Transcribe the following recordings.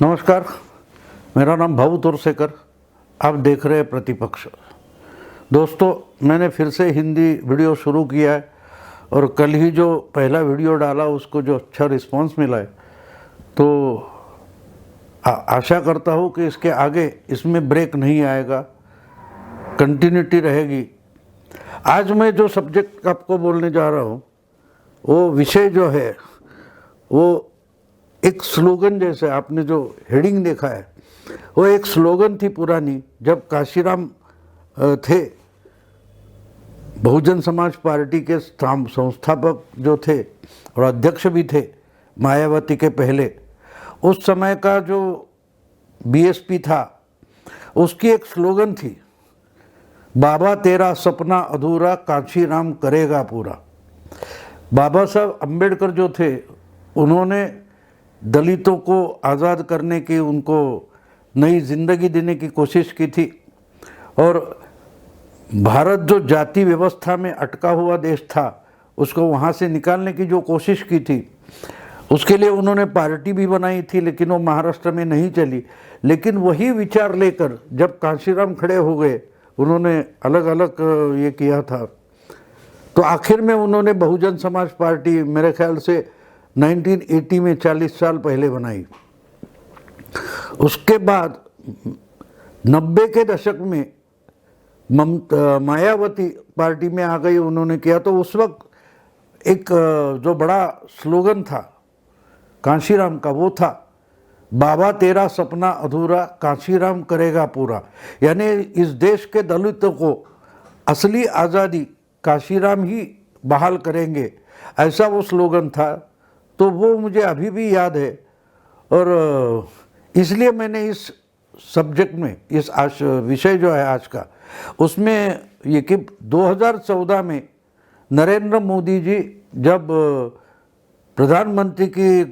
नमस्कार, मेरा नाम भाऊ तोरसेकर। आप देख रहे हैं प्रतिपक्ष। दोस्तों, मैंने फिर से हिंदी वीडियो शुरू किया है और कल ही जो पहला वीडियो डाला उसको जो अच्छा रिस्पांस मिला है, तो आशा करता हूँ कि इसके आगे इसमें ब्रेक नहीं आएगा, कंटिन्यूटी रहेगी। आज मैं जो सब्जेक्ट आपको बोलने जा रहा हूँ वो विषय जो है वो एक स्लोगन जैसे आपने जो हेडिंग देखा है वो एक स्लोगन थी पुरानी, जब काशीराम थे बहुजन समाज पार्टी के संस्थापक जो थे और अध्यक्ष भी थे मायावती के पहले। उस समय का जो बीएसपी था उसकी एक स्लोगन थी, बाबा तेरा सपना अधूरा काशीराम करेगा पूरा। बाबा साहब अम्बेडकर जो थे उन्होंने दलितों को आज़ाद करने की, उनको नई जिंदगी देने की कोशिश की थी और भारत जो जाति व्यवस्था में अटका हुआ देश था उसको वहाँ से निकालने की जो कोशिश की थी, उसके लिए उन्होंने पार्टी भी बनाई थी, लेकिन वो महाराष्ट्र में नहीं चली। लेकिन वही विचार लेकर जब काशीराम खड़े हो गए, उन्होंने अलग अलग ये किया था, तो आखिर में उन्होंने बहुजन समाज पार्टी मेरे ख्याल से 1980 में 40 साल पहले बनाई। उसके बाद 90 के दशक में मायावती पार्टी में आ गई, उन्होंने किया। तो उस वक्त एक जो बड़ा स्लोगन था काशीराम का वो था, बाबा तेरा सपना अधूरा काशीराम करेगा पूरा। यानी इस देश के दलितों को असली आज़ादी काशीराम ही बहाल करेंगे, ऐसा वो स्लोगन था। तो वो मुझे अभी भी याद है और इसलिए मैंने इस सब्जेक्ट में, इस विषय जो है आज का, उसमें ये कि 2014 में नरेंद्र मोदी जी जब प्रधानमंत्री की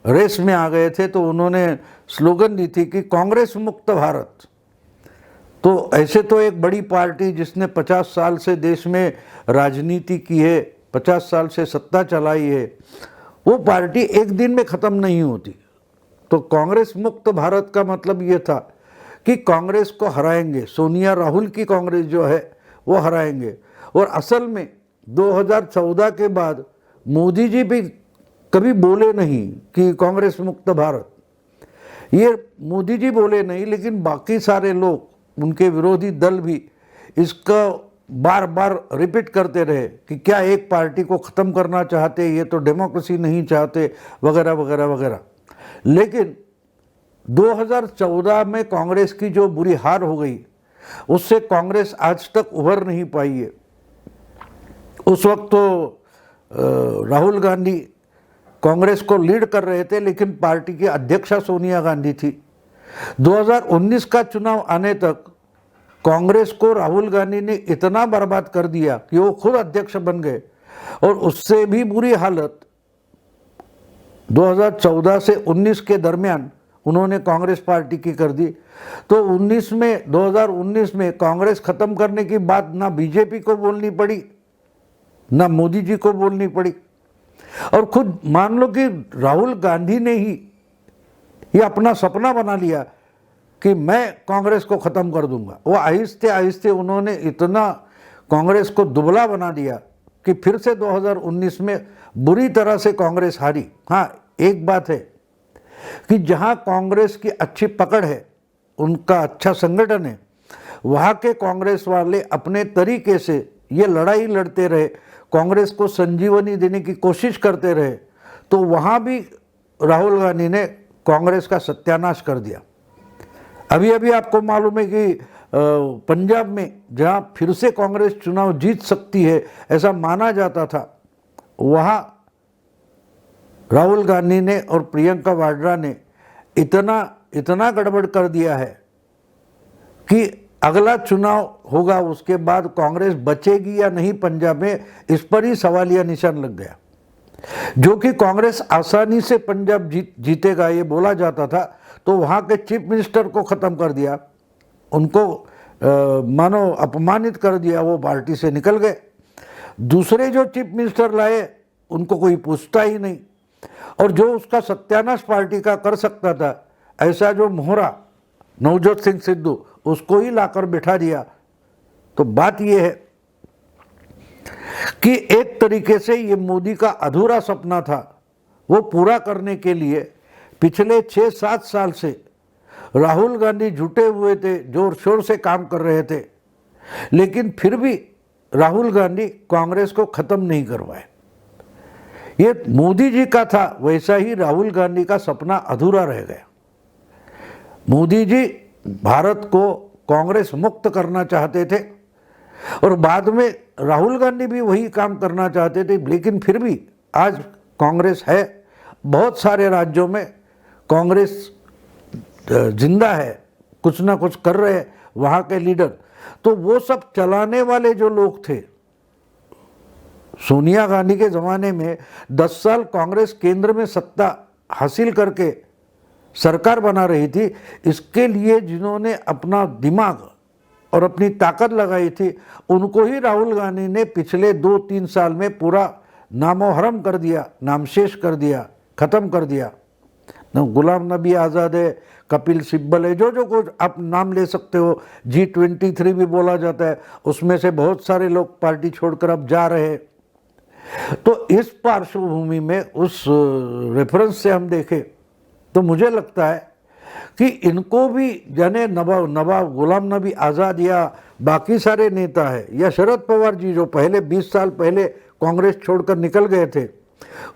रेस में आ गए थे तो उन्होंने स्लोगन दी थी कि कांग्रेस मुक्त भारत। तो ऐसे तो एक बड़ी पार्टी जिसने 50 साल से देश में राजनीति की है, 50 साल से सत्ता चलाई है, वो पार्टी एक दिन में ख़त्म नहीं होती। तो कांग्रेस मुक्त भारत का मतलब ये था कि कांग्रेस को हराएंगे, सोनिया राहुल की कांग्रेस जो है वो हराएंगे। और असल में 2014 के बाद मोदी जी भी कभी बोले नहीं कि कांग्रेस मुक्त भारत, ये मोदी जी बोले नहीं, लेकिन बाकी सारे लोग, उनके विरोधी दल भी इसका बार बार रिपीट करते रहे कि क्या एक पार्टी को ख़त्म करना चाहते, ये तो डेमोक्रेसी नहीं चाहते, वगैरह वगैरह वगैरह। लेकिन 2014 में कांग्रेस की जो बुरी हार हो गई, उससे कांग्रेस आज तक उभर नहीं पाई है। उस वक्त तो राहुल गांधी कांग्रेस को लीड कर रहे थे, लेकिन पार्टी की अध्यक्षा सोनिया गांधी थी। 2019 का चुनाव आने तक कांग्रेस को राहुल गांधी ने इतना बर्बाद कर दिया कि वो खुद अध्यक्ष बन गए। और उससे भी बुरी हालत 2014 से 19 के दरमियान उन्होंने कांग्रेस पार्टी की कर दी। तो 2019 में कांग्रेस खत्म करने की बात ना बीजेपी को बोलनी पड़ी, ना मोदी जी को बोलनी पड़ी। और खुद मान लो कि राहुल गांधी ने ही ये अपना सपना बना लिया कि मैं कांग्रेस को ख़त्म कर दूंगा। वो आहिस्ते आहिस्ते उन्होंने इतना कांग्रेस को दुबला बना दिया कि फिर से 2019 में बुरी तरह से कांग्रेस हारी। हाँ, एक बात है कि जहाँ कांग्रेस की अच्छी पकड़ है, उनका अच्छा संगठन है, वहाँ के कांग्रेस वाले अपने तरीके से ये लड़ाई लड़ते रहे, कांग्रेस को संजीवनी देने की कोशिश करते रहे। तो वहाँ भी राहुल गांधी ने कांग्रेस का सत्यानाश कर दिया। अभी अभी आपको मालूम है कि पंजाब में जहाँ फिर से कांग्रेस चुनाव जीत सकती है ऐसा माना जाता था, वहाँ राहुल गांधी ने और प्रियंका वाड्रा ने इतना गड़बड़ कर दिया है कि अगला चुनाव होगा उसके बाद कांग्रेस बचेगी या नहीं पंजाब में, इस पर ही सवालिया निशान लग गया। जो कि कांग्रेस आसानी से पंजाब जीतेगा ये बोला जाता था, तो वहाँ के चीफ मिनिस्टर को ख़त्म कर दिया, उनको मानो अपमानित कर दिया, वो पार्टी से निकल गए। दूसरे जो चीफ मिनिस्टर लाए उनको कोई पूछता ही नहीं। और जो उसका सत्यानाश पार्टी का कर सकता था, ऐसा जो मोहरा नवजोत सिंह सिद्धू, उसको ही लाकर बिठा दिया। तो बात यह है कि एक तरीके से ये मोदी का अधूरा सपना था, वो पूरा करने के लिए पिछले 6-7 साल से राहुल गांधी जुटे हुए थे, जोर शोर से काम कर रहे थे, लेकिन फिर भी राहुल गांधी कांग्रेस को खत्म नहीं करवाए। ये मोदी जी का था, वैसा ही राहुल गांधी का सपना अधूरा रह गया। मोदी जी भारत को कांग्रेस मुक्त करना चाहते थे और बाद में राहुल गांधी भी वही काम करना चाहते थे, लेकिन फिर भी आज कांग्रेस है, बहुत सारे राज्यों में कांग्रेस जिंदा है, कुछ ना कुछ कर रहे हैं वहाँ के लीडर। तो वो सब चलाने वाले जो लोग थे, सोनिया गांधी के ज़माने में 10 साल कांग्रेस केंद्र में सत्ता हासिल करके सरकार बना रही थी, इसके लिए जिन्होंने अपना दिमाग और अपनी ताकत लगाई थी, उनको ही राहुल गांधी ने पिछले 2-3 साल में पूरा नामोहरम कर दिया, नामशेष कर दिया, ख़त्म कर दिया। गुलाम नबी आज़ाद है, कपिल सिब्बल है, जो जो कुछ आप नाम ले सकते हो, G23 भी बोला जाता है, उसमें से बहुत सारे लोग पार्टी छोड़कर अब जा रहे हैं। तो इस पार्श्वभूमि में उस रेफरेंस से हम देखें तो मुझे लगता है कि इनको भी जाने नवाब गुलाम नबी आज़ाद या बाकी सारे नेता है, या शरद पवार जी जो पहले 20 साल पहले कांग्रेस छोड़कर निकल गए थे,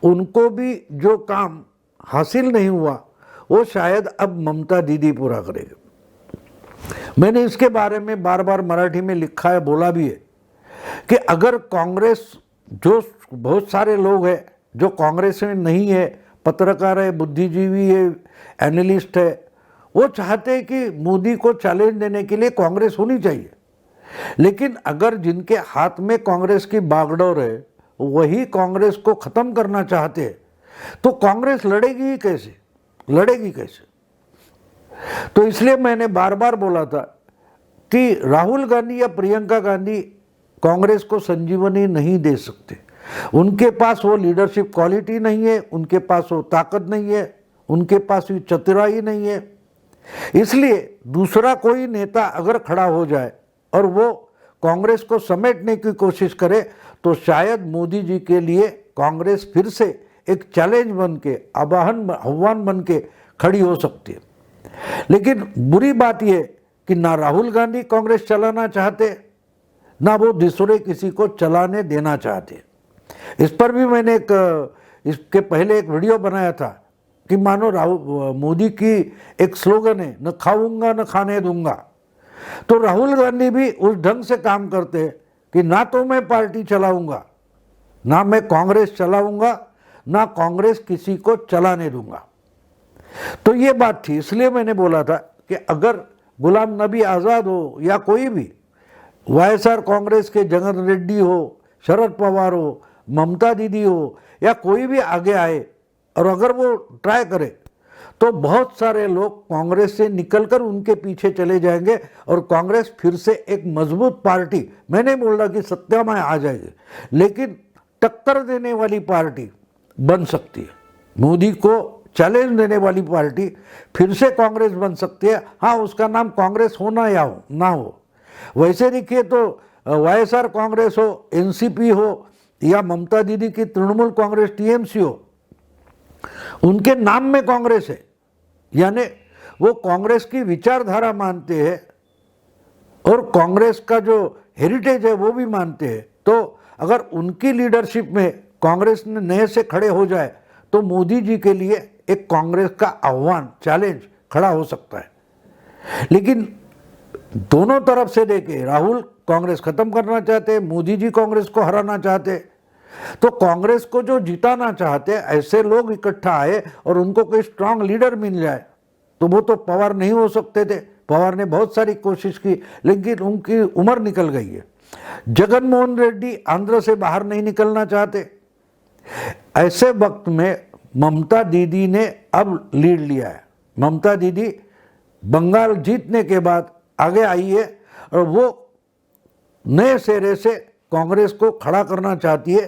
उनको भी जो काम हासिल नहीं हुआ वो शायद अब ममता दीदी पूरा करेगी। मैंने इसके बारे में बार बार मराठी में लिखा है, बोला भी है कि अगर कांग्रेस, जो बहुत सारे लोग हैं जो कांग्रेस में नहीं है, पत्रकार है, बुद्धिजीवी है, एनालिस्ट है, वो चाहते हैं कि मोदी को चैलेंज देने के लिए कांग्रेस होनी चाहिए। लेकिन अगर जिनके हाथ में कांग्रेस की बागडोर है वही कांग्रेस को ख़त्म करना चाहते हैं, तो कांग्रेस लड़ेगी ही कैसे, लड़ेगी कैसे? तो इसलिए मैंने बार बार बोला था कि राहुल गांधी या प्रियंका गांधी कांग्रेस को संजीवनी नहीं दे सकते। उनके पास वो लीडरशिप क्वालिटी नहीं है, उनके पास वो ताकत नहीं है, उनके पास वो चतुराई नहीं है। इसलिए दूसरा कोई नेता अगर खड़ा हो जाए और वो कांग्रेस को समेटने की कोशिश करे, तो शायद मोदी जी के लिए कांग्रेस फिर से एक चैलेंज बन के, आह्वान बन के खड़ी हो सकती है। लेकिन बुरी बात यह कि ना राहुल गांधी कांग्रेस चलाना चाहते, ना वो दूसरे किसी को चलाने देना चाहते। इस पर भी मैंने इसके पहले एक वीडियो बनाया था कि मानो मोदी की एक स्लोगन है, न खाऊंगा न खाने दूंगा। तो राहुल गांधी भी उस ढंग से काम करते हैं कि ना तो मैं पार्टी चलाऊंगा, ना मैं कांग्रेस चलाऊंगा, ना कांग्रेस किसी को चलाने दूंगा। तो ये बात थी, इसलिए मैंने बोला था कि अगर गुलाम नबी आज़ाद हो या कोई भी वाईएसआर कांग्रेस के जगन रेड्डी हो, शरद पवार हो, ममता दीदी हो, या कोई भी आगे आए और अगर वो ट्राई करे, तो बहुत सारे लोग कांग्रेस से निकलकर उनके पीछे चले जाएंगे और कांग्रेस फिर से एक मजबूत पार्टी, मैंने बोला कि सत्ता में आ जाएगी, लेकिन टक्कर देने वाली पार्टी बन सकती है। मोदी को चैलेंज देने वाली पार्टी फिर से कांग्रेस बन सकती है। हाँ, उसका नाम कांग्रेस होना या हो ना हो। वैसे देखिए तो वाईएसआर कांग्रेस हो, एनसीपी हो, या ममता दीदी की तृणमूल कांग्रेस टीएमसी हो, उनके नाम में कांग्रेस है, यानी वो कांग्रेस की विचारधारा मानते हैं और कांग्रेस का जो हेरिटेज है वो भी मानते हैं। तो अगर उनकी लीडरशिप में कांग्रेस ने नए से खड़े हो जाए तो मोदी जी के लिए एक कांग्रेस का आह्वान, चैलेंज खड़ा हो सकता है। लेकिन दोनों तरफ से देखे, राहुल कांग्रेस खत्म करना चाहते, मोदी जी कांग्रेस को हराना चाहते, तो कांग्रेस को जो जिताना चाहते ऐसे लोग इकट्ठा आए और उनको कोई स्ट्रांग लीडर मिल जाए, तो वो तो पवार नहीं हो सकते थे। पवार ने बहुत सारी कोशिश की, लेकिन उनकी उम्र निकल गई है। जगन मोहन रेड्डी आंध्र से बाहर नहीं निकलना चाहते। ऐसे वक्त में ममता दीदी ने अब लीड लिया है। ममता दीदी बंगाल जीतने के बाद आगे आई है और वो नए सिरे से कांग्रेस को खड़ा करना चाहती है।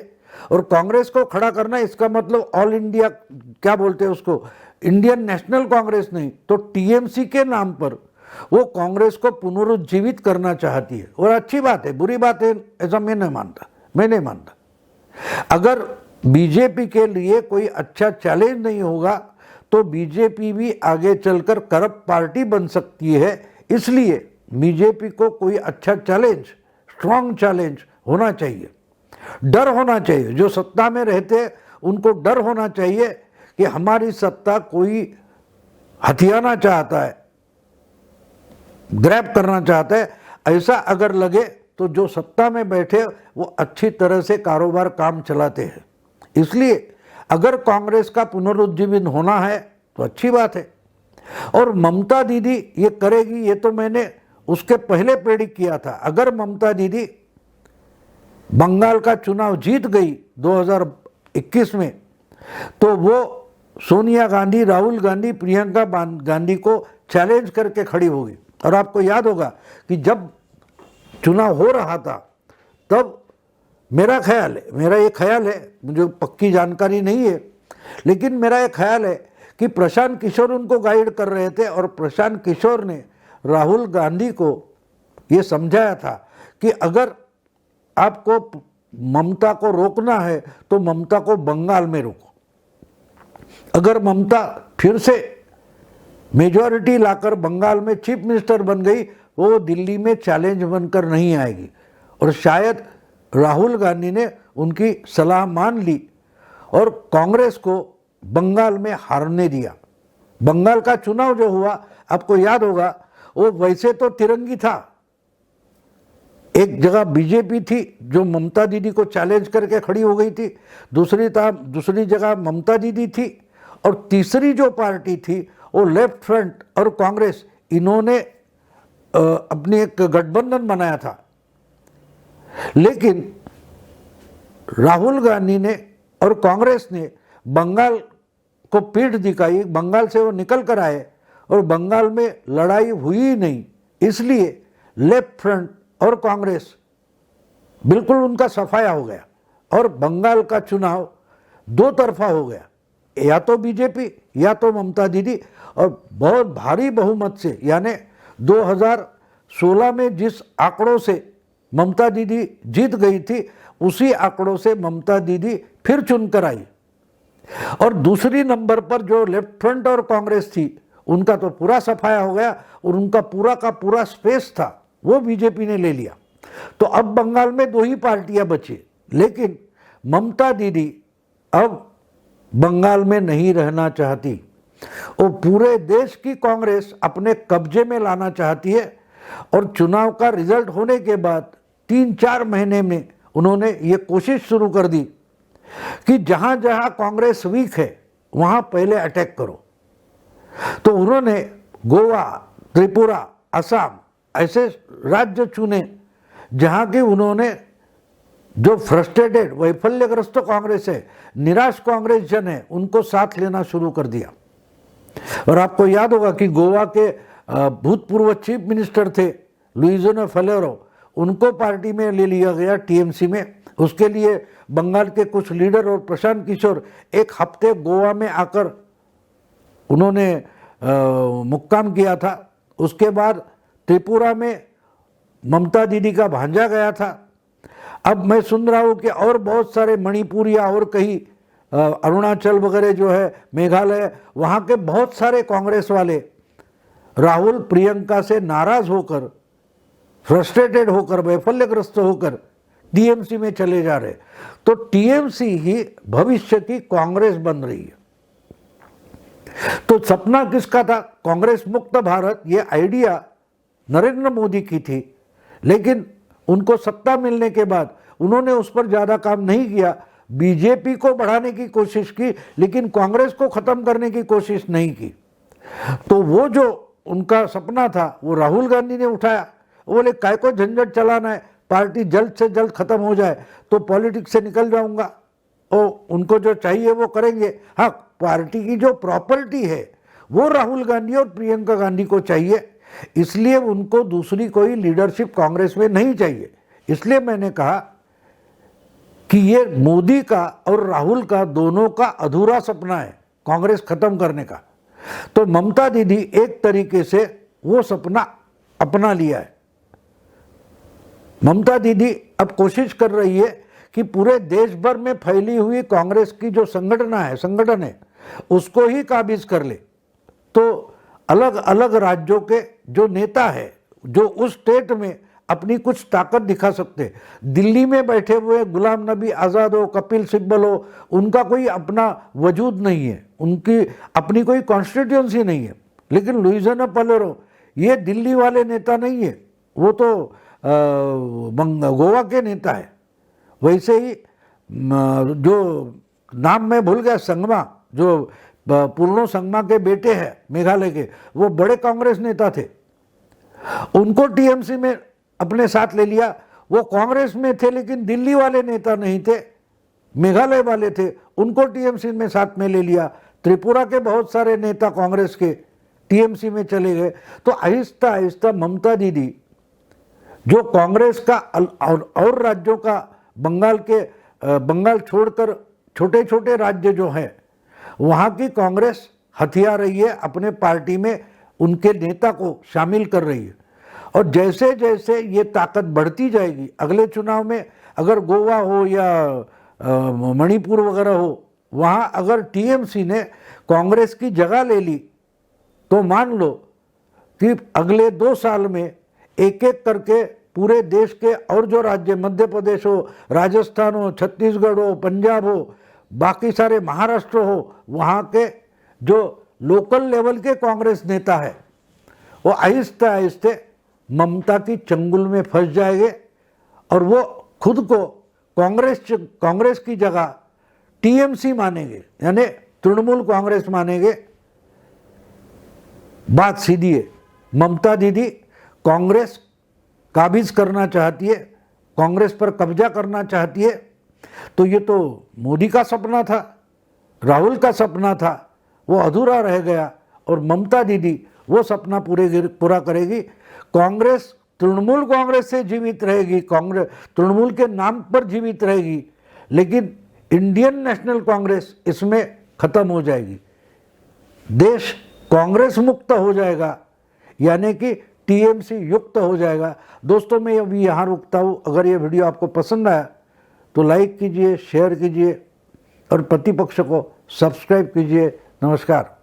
और कांग्रेस को खड़ा करना इसका मतलब ऑल इंडिया, क्या बोलते हैं उसको, इंडियन नेशनल कांग्रेस नहीं, तो टीएमसी के नाम पर वो कांग्रेस को पुनरुज्जीवित करना चाहती है। और अच्छी बात है, बुरी बात है ऐसा मैं नहीं मानता। अगर बीजेपी के लिए कोई अच्छा चैलेंज नहीं होगा तो बीजेपी भी आगे चलकर करप्ट पार्टी बन सकती है। इसलिए बीजेपी को कोई अच्छा चैलेंज, स्ट्रॉन्ग चैलेंज होना चाहिए, डर होना चाहिए। जो सत्ता में रहते उनको डर होना चाहिए कि हमारी सत्ता कोई हथियाना चाहता है, ग्रैब करना चाहता है। ऐसा अगर लगे तो जो सत्ता में बैठे वो अच्छी तरह से कारोबार काम चलाते हैं। इसलिए अगर कांग्रेस का पुनरुज्जीवन होना है तो अच्छी बात है। और ममता दीदी ये करेगी, ये तो मैंने उसके पहले प्रेडिक्ट किया था। अगर ममता दीदी बंगाल का चुनाव जीत गई 2021 में, तो वो सोनिया गांधी, राहुल गांधी, प्रियंका गांधी को चैलेंज करके खड़ी होगी। और आपको याद होगा कि जब चुनाव हो रहा था तब मेरा ये ख्याल है, मुझे पक्की जानकारी नहीं है, लेकिन मेरा ये ख्याल है कि प्रशांत किशोर उनको गाइड कर रहे थे और प्रशांत किशोर ने राहुल गांधी को ये समझाया था कि अगर आपको ममता को रोकना है तो ममता को बंगाल में रोको। अगर ममता फिर से मेजॉरिटी लाकर बंगाल में चीफ मिनिस्टर बन गई, वो दिल्ली में चैलेंज बनकर नहीं आएगी। और शायद राहुल गांधी ने उनकी सलाह मान ली और कांग्रेस को बंगाल में हारने दिया। बंगाल का चुनाव जो हुआ, आपको याद होगा, वो वैसे तो तिरंगी था। एक जगह बीजेपी थी जो ममता दीदी को चैलेंज करके खड़ी हो गई थी, दूसरी जगह ममता दीदी थी, और तीसरी जो पार्टी थी वो लेफ्ट फ्रंट और कांग्रेस, इन्होंने अपनी एक गठबंधन बनाया था। लेकिन राहुल गांधी ने और कांग्रेस ने बंगाल को पीठ दिखाई, बंगाल से वो निकल कर आए और बंगाल में लड़ाई हुई ही नहीं। इसलिए लेफ्ट फ्रंट और कांग्रेस बिल्कुल उनका सफाया हो गया और बंगाल का चुनाव दो तरफा हो गया, या तो बीजेपी या तो ममता दीदी। और बहुत भारी बहुमत से, यानी 2016 में जिस आंकड़ों से ममता दीदी जीत गई थी, उसी आंकड़ों से ममता दीदी फिर चुनकर आई। और दूसरी नंबर पर जो लेफ्ट फ्रंट और कांग्रेस थी, उनका तो पूरा सफाया हो गया और उनका पूरा का पूरा स्पेस था वो बीजेपी ने ले लिया। तो अब बंगाल में दो ही पार्टियां बची, लेकिन ममता दीदी अब बंगाल में नहीं रहना चाहती। वो पूरे देश की कांग्रेस अपने कब्जे में लाना चाहती है। और चुनाव का रिजल्ट होने के बाद 3-4 महीने में उन्होंने ये कोशिश शुरू कर दी कि जहां जहां कांग्रेस वीक है वहां पहले अटैक करो। तो उन्होंने गोवा, त्रिपुरा, असम ऐसे राज्य चुने जहां की उन्होंने जो फ्रस्ट्रेटेड, वैफल्यग्रस्त कांग्रेस है, निराश कांग्रेस जन है, उनको साथ लेना शुरू कर दिया। और आपको याद होगा कि गोवा के भूतपूर्व चीफ मिनिस्टर थे लुइजियाना फलेरो, उनको पार्टी में ले लिया गया टीएमसी में। उसके लिए बंगाल के कुछ लीडर और प्रशांत किशोर एक हफ्ते गोवा में आकर उन्होंने मुक्काम किया था। उसके बाद त्रिपुरा में ममता दीदी का भांजा गया था। अब मैं सुन रहा हूँ कि और बहुत सारे मणिपुर या और कहीं अरुणाचल वगैरह जो है, मेघालय, वहाँ के बहुत सारे कांग्रेस वाले राहुल प्रियंका से नाराज होकर, फ्रस्ट्रेटेड होकर, वैफल्यग्रस्त होकर टीएमसी में चले जा रहे। तो टीएमसी ही भविष्य की कांग्रेस बन रही है। तो सपना किसका था? कांग्रेस मुक्त भारत, ये आइडिया नरेंद्र मोदी की थी, लेकिन उनको सत्ता मिलने के बाद उन्होंने उस पर ज़्यादा काम नहीं किया। बीजेपी को बढ़ाने की कोशिश की, लेकिन कांग्रेस को ख़त्म करने की कोशिश नहीं की। तो वो जो उनका सपना था वो राहुल गांधी ने उठाया। वो बोले काय को झंझट चलाना है, पार्टी जल्द से जल्द ख़त्म हो जाए तो पॉलिटिक्स से निकल जाऊंगा, और उनको जो चाहिए वो करेंगे। हाँ, पार्टी की जो प्रॉपर्टी है वो राहुल गांधी और प्रियंका गांधी को चाहिए, इसलिए उनको दूसरी कोई लीडरशिप कांग्रेस में नहीं चाहिए। इसलिए मैंने कहा कि ये मोदी का और राहुल का दोनों का अधूरा सपना है कांग्रेस खत्म करने का। तो ममता दीदी एक तरीके से वो सपना अपना लिया है। ममता दीदी अब कोशिश कर रही है कि पूरे देश भर में फैली हुई कांग्रेस की जो संगठन है उसको ही काबिज कर ले। तो अलग अलग राज्यों के जो नेता है जो उस स्टेट में अपनी कुछ ताकत दिखा सकते हैं। दिल्ली में बैठे हुए गुलाम नबी आज़ाद हो, कपिल सिब्बल हो, उनका कोई अपना वजूद नहीं है, उनकी अपनी कोई कॉन्स्टिट्यूंसी नहीं है। लेकिन लुइजियाना पलेरो ये दिल्ली वाले नेता नहीं है, वो तो गोवा के नेता है। वैसे ही जो नाम मैं भूल गया, संगमा, जो पूर्णो संगमा के बेटे हैं मेघालय के, वो बड़े कांग्रेस नेता थे, उनको टीएमसी में अपने साथ ले लिया। वो कांग्रेस में थे लेकिन दिल्ली वाले नेता नहीं थे, मेघालय वाले थे, उनको टीएमसी में साथ में ले लिया। त्रिपुरा के बहुत सारे नेता कांग्रेस के टीएमसी में चले गए। तो आहिस्ता आहिस्ता ममता दीदी जो कांग्रेस का और राज्यों का बंगाल छोड़कर छोटे छोटे राज्य जो हैं वहाँ की कांग्रेस हथिया रही है, अपने पार्टी में उनके नेता को शामिल कर रही है। और जैसे जैसे ये ताकत बढ़ती जाएगी, अगले चुनाव में अगर गोवा हो या मणिपुर वगैरह हो, वहाँ अगर टीएमसी ने कांग्रेस की जगह ले ली तो मान लो कि अगले 2 साल में एक एक करके पूरे देश के और जो राज्य, मध्य प्रदेश हो, राजस्थान हो, छत्तीसगढ़ हो, पंजाब हो, बाकी सारे महाराष्ट्र हो, वहाँ के जो लोकल लेवल के कांग्रेस नेता है वो आहिस्ते आहिस्ते ममता की चंगुल में फंस जाएंगे और वो खुद को कांग्रेस की जगह टीएमसी मानेंगे, यानी तृणमूल कांग्रेस मानेंगे। बात सीधी है, ममता दीदी कांग्रेस काबिज करना चाहती है, कांग्रेस पर कब्जा करना चाहती है। तो ये तो मोदी का सपना था, राहुल का सपना था, वो अधूरा रह गया और ममता दीदी वो सपना पूरा करेगी। कांग्रेस तृणमूल कांग्रेस से जीवित रहेगी, कांग्रेस तृणमूल के नाम पर जीवित रहेगी, लेकिन इंडियन नेशनल कांग्रेस इसमें खत्म हो जाएगी। देश कांग्रेस मुक्त हो जाएगा, यानी कि टीएमसी युक्त हो जाएगा। दोस्तों मैं अभी यहाँ रुकता हूँ। अगर ये वीडियो आपको पसंद आया तो लाइक कीजिए, शेयर कीजिए और प्रतिपक्ष को सब्सक्राइब कीजिए। नमस्कार।